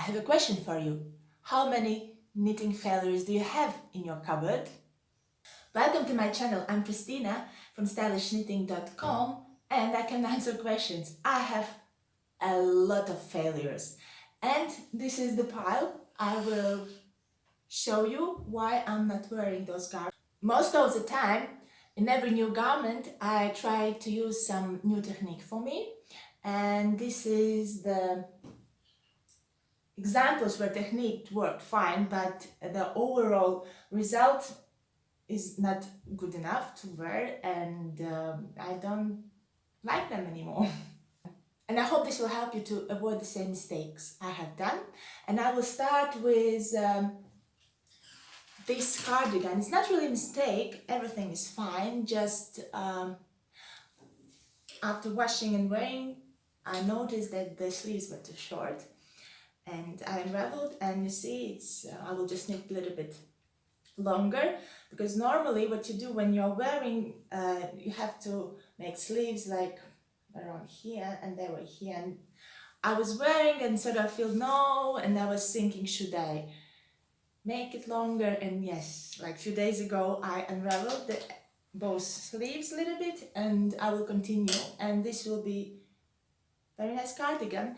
have a question for you. How many knitting failures do you have in your cupboard? Welcome to my channel. I'm Christina from stylishnitting.com and I can answer questions. I have a lot of failures and this is the pile. I will show you why I'm not wearing those garments. Most of the time, in every new garment, I try to use some new technique for me, and this is the examples where technique worked fine, but the overall result is not good enough to wear, and I don't like them anymore. And I hope this will help you to avoid the same mistakes I have done. And I will start with this cardigan. It's not really a mistake, everything is fine, just after washing and wearing I noticed that the sleeves were too short and I unraveled, and you see it's I will just knit a little bit longer, because normally what you do when you're wearing you have to make sleeves like around here, and they were here, and I was wearing and sort of feel no, and I was thinking, should I make it longer? And yes, like a few days ago I unraveled both sleeves a little bit, and I will continue, and this will be very nice cardigan.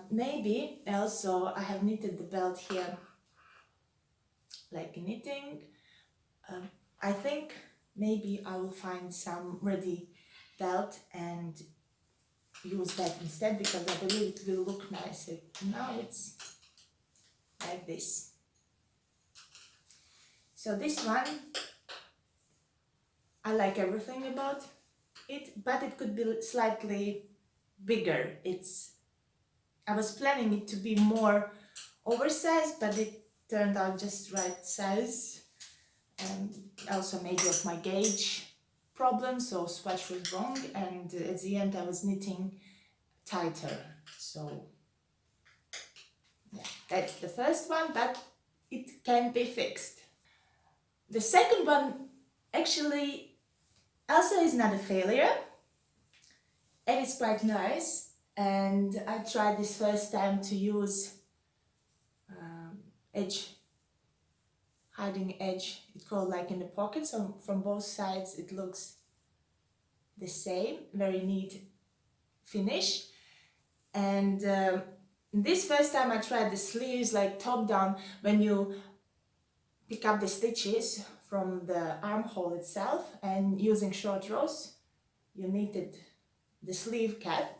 Maybe also I have knitted the belt here like knitting. I think maybe I will find some ready belt and use that instead, because I believe it will look nicer. Now it's like this. So this one, I like everything about it, but it could be slightly bigger. I was planning it to be more oversized, but it turned out just right size. And also maybe of my gauge problem, so swatch was wrong, and at the end I was knitting tighter. So yeah, that's the first one, but it can be fixed. The second one actually also is not a failure, and it's quite nice, and I tried this first time to use hiding edge. It's called like in the pocket, so from both sides it looks the same, very neat finish. And this first time I tried the sleeves like top down. When you pick up the stitches from the armhole itself and using short rows, you knitted the sleeve cap.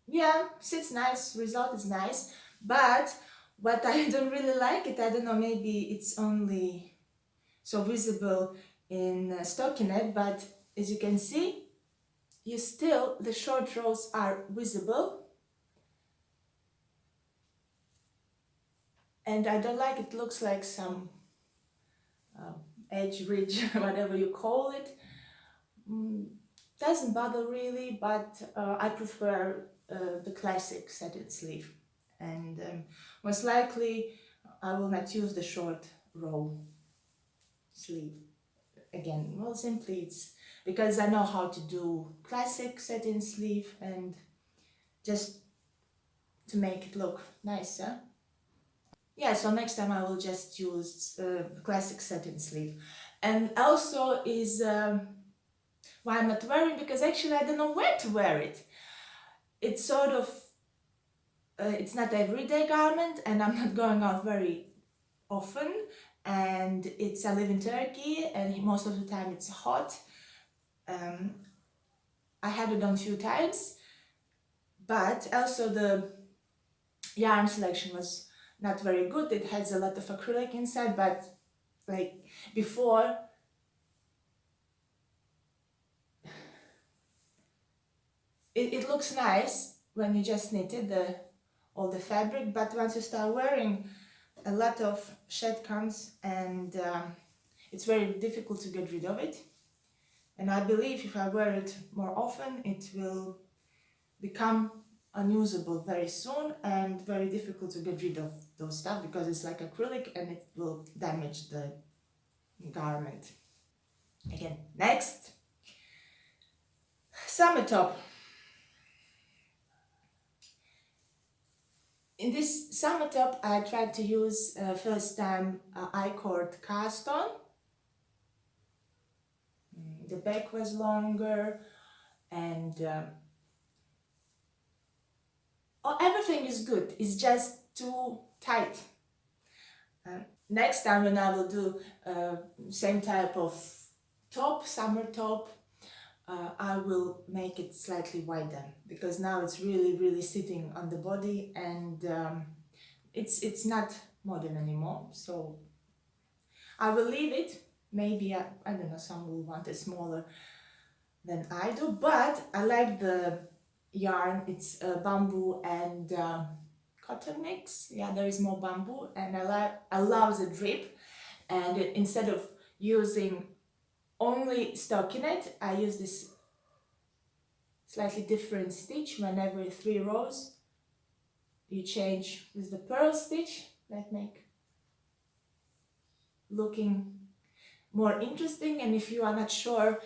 Yeah, sits nice, result is nice, but what I don't really like it, I don't know, maybe it's only so visible in stockinette, but as you can see, the short rows are visible, and I don't like it. Looks like some edge ridge, whatever you call it. Doesn't bother really, but I prefer the classic satin sleeve, and most likely I will not use the short row sleeve again. Well, simply it's because I know how to do classic satin sleeve, and just to make it look nicer. Yeah, so next time I will just use classic satin sleeve. And also is why I'm not wearing, because actually I don't know where to wear it. It's sort of it's not everyday garment, and I'm not going out very often, and I live in Turkey, and most of the time it's hot. I had it on a few times, but also the yarn selection was not very good. It has a lot of acrylic inside, but like before, it looks nice when you just knitted all the fabric, but once you start wearing, a lot of shed comes, and it's very difficult to get rid of it. And I believe if I wear it more often, it will become unusable very soon and very difficult to get rid of those stuff, because it's like acrylic and it will damage the garment. Again, next, summer top. In this summer top, I tried to use first time I-cord cast on. The back was longer, and everything is good. It's just too tight. Next time when I will do same type of top, summer top, I will make it slightly wider, because now it's really sitting on the body, and it's not modern anymore. So I will leave it. Maybe I don't know, some will want it smaller than I do, but I like the yarn. It's bamboo and cotton mix. Yeah, there is more bamboo, and I love the drip. And instead of using only stockinette, I use this slightly different stitch. Whenever 3 rows you change with the purl stitch, that make looking more interesting. And if you are not sure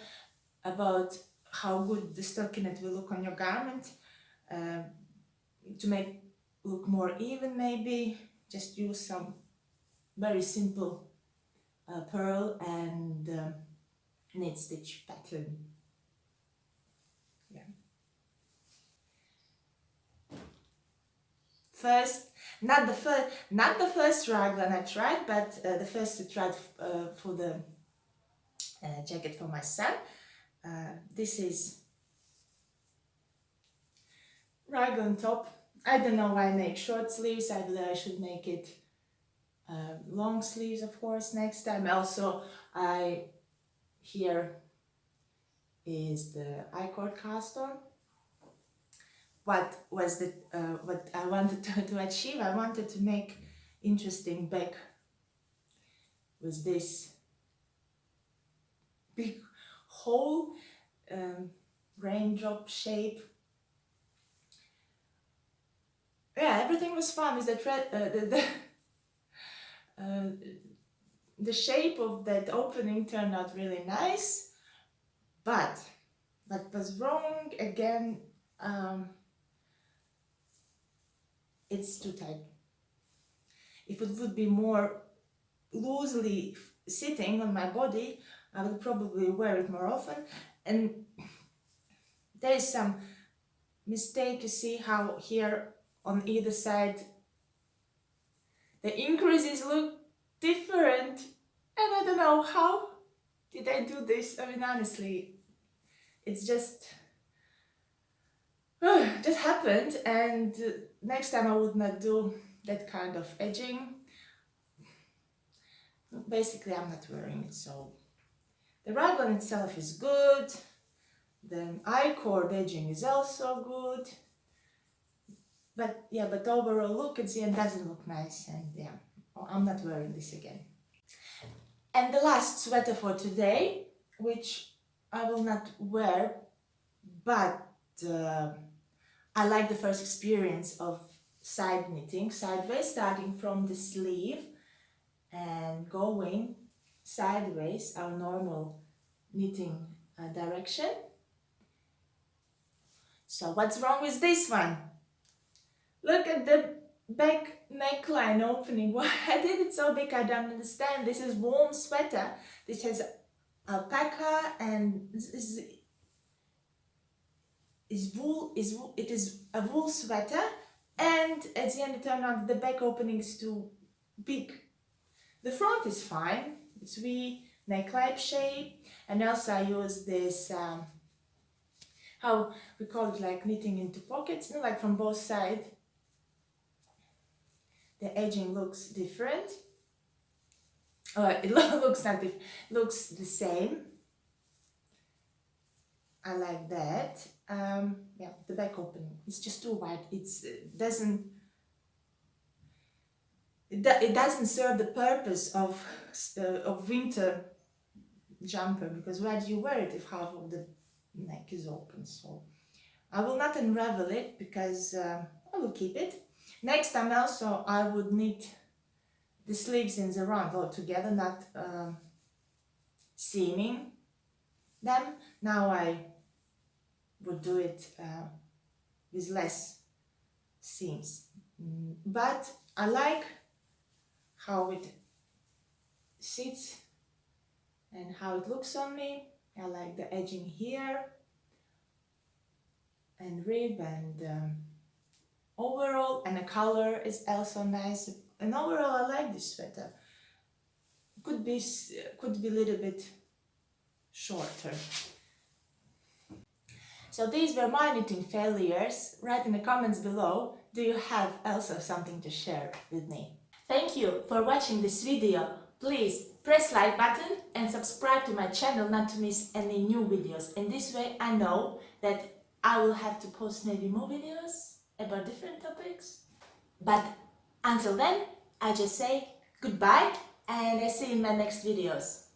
about how good the stockinette will look on your garment, to make look more even, maybe just use some very simple purl and knit stitch pattern. Yeah. Not the first raglan I tried, but the first I tried for the jacket for my son. This is raglan top. I don't know why I make short sleeves. I should make it long sleeves, of course, next time. Also, here is the I-cord cast on. What I wanted to achieve? I wanted to make interesting back with this big hole, raindrop shape. Yeah, everything was fun with the thread. The shape of that opening turned out really nice, but what was wrong again? It's too tight. If it would be more loosely sitting on my body, I would probably wear it more often. And there is some mistake. You see how here on either side the increases look different, and I don't know how did I do this. I mean, honestly, it's just happened, and next time I would not do that kind of edging. Basically, I'm not wearing it. So the raglan itself is good, the I-cord edging is also good, but yeah, but overall look at the end doesn't look nice, and yeah, I'm not wearing this again. And the last sweater for today, which I will not wear, but I like the first experience of side knitting sideways, starting from the sleeve and going sideways, our normal knitting direction. So what's wrong with this one? Look at the back neckline opening. Why I did it so big? I don't understand. This is warm sweater. This has alpaca, and this is wool. It is a wool sweater, and at the end it turned out the back opening is too big. The front is fine. It's V neckline shape, and also I use this how we call it, like knitting into pockets, like from both sides. The edging looks different. It looks not different, looks the same. I like that. Yeah, the back opening, it's just too wide. It doesn't serve the purpose of winter jumper, because why do you wear it if half of the neck is open? So I will not unravel it, because I will keep it. Next time also I would knit the sleeves in the round altogether, not seaming them. Now I would do it with less seams, But I like how it sits and how it looks on me. I like the edging here and rib, and overall, and the color is also nice. And overall, I like this sweater. Could be a little bit shorter. So these were my knitting failures. Write in the comments below, do you have also something to share with me? Thank you for watching this video. Please press like button and subscribe to my channel not to miss any new videos. In this way I know that I will have to post maybe more videos about different topics. But until then, I just say goodbye and I see you in my next videos.